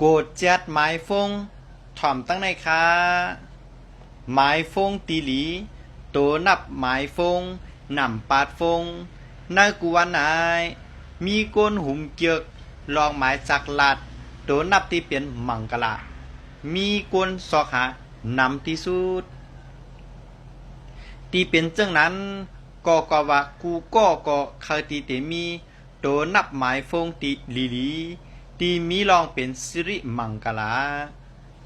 โกดแจ๊ดหมายฟงถ่อมตั้งในค้าหมายฟงตีหลีโตนับหมายฟงนำปาดฟงนายกูวันนายมีก้นหุ่มเกียกลองหมายจักลาดโตนับที่เปลี่ยนมังกะลามีก้นสอกหานำที่สุดที่เป็นเจ้านั้นก็ว่ากูก็เคยตีเตมีโตนับหมายฟงตีลีที่มีลองเป็นสิริมังกลา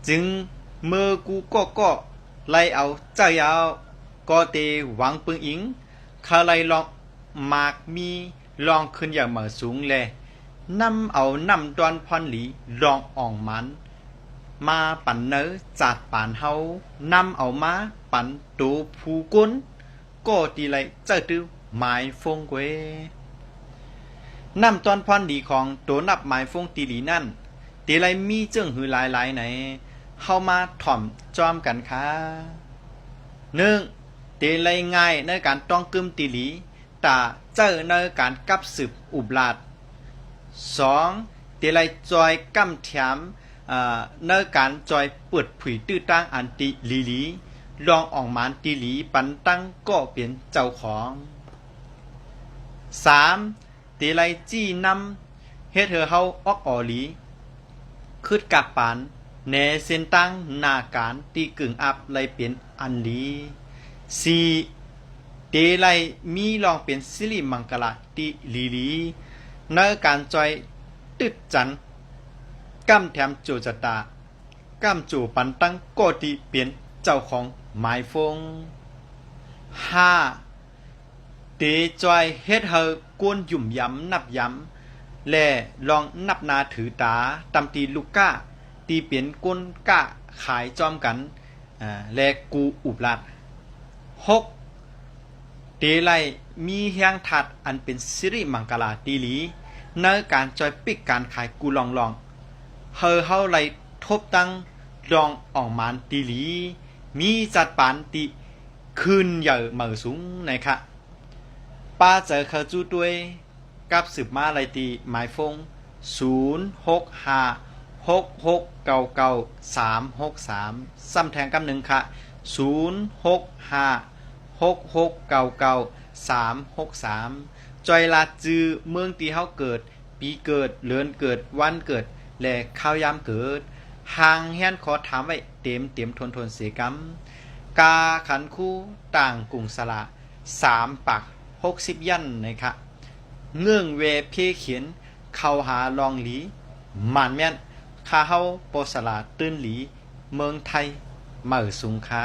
จึงเมื่อกูก็ไล่เอาเจ้ายาวก็เตหวังปึงอิงเขาไล่ลองมากมีลองขึ้นอย่างเหมือสูงแลนำเอานำดอนพรหลีลองอ่องมันมาปั่นเนื้อจัดป่านเฮานำเอามาปั่นตูผู้กุนก็ตีไล่เจ้าตื้อหมายฟงเกวนำตอนพรดีของตัวนับหมายฟงตีหลีนั่นตีไรมีเจิ้งหือหลายไหนเข้ามาถ่อมจอมกันค่ะ1ตีไรง่ายในการต้องกึมตีหลีแต่เจอในการกับสืบอุบลาด2ตีไรจอยกำแถมในการจอยเปิดผุยตื้อตั้งอันติลีลองออกมานตีหลีปันตั้งก็เปลี่ยนเจ้าของ3ตีไรจี้นำเฮ็ดเฮาออกออหลีคืดกับปานแนเส้นตั้งหน้าการตีกึ่งอับไลเป็นอันลี4เตไลมีลองเป็นสิริมังกลาติลีในการจอยตึดจันกำแถมโจจตากำจูปันตั้งก็ตีเปลี่ยนเจ้าของหมายฟง5เตจอยเฮ็ดเฮากวนหยุ่มย้ำนับย้ำและลองนับนาถือตาตำตีลูกก้าตีเปลี่ยนก้นก้าขายจอมกันและกูอุบลัด6เตไลมีแหงถัดอันเป็นสิริมังกลาตีหลีในการจอยปิกการขายกูลองเฮาไลทบตั้งลองออกมานตีหลีมีจัดปานตีคืนใหญ่เหมือสูงนะคะป้าเจอเขาจู้ด้วยกับสืบมาไลตีหมายฟง0656699363ซ้ำแทงกำหนึ่งค่ะ0656699363จอยลาจือเมืองตีเฮาเกิดปีเกิดเลือนเกิดวันเกิดและข้าวยามเกิดหางแฮนขอถามไว้เต็มทนเสียกำกาขันคู่ต่างกรุงสละ3ปัก60ยันนะคะเงื่องเวเพเขียนเข้าหาลองหลีหมันแม่นข้าเฮาโปสลาตื้นหลีเมืองไทยเหมือสูงค้า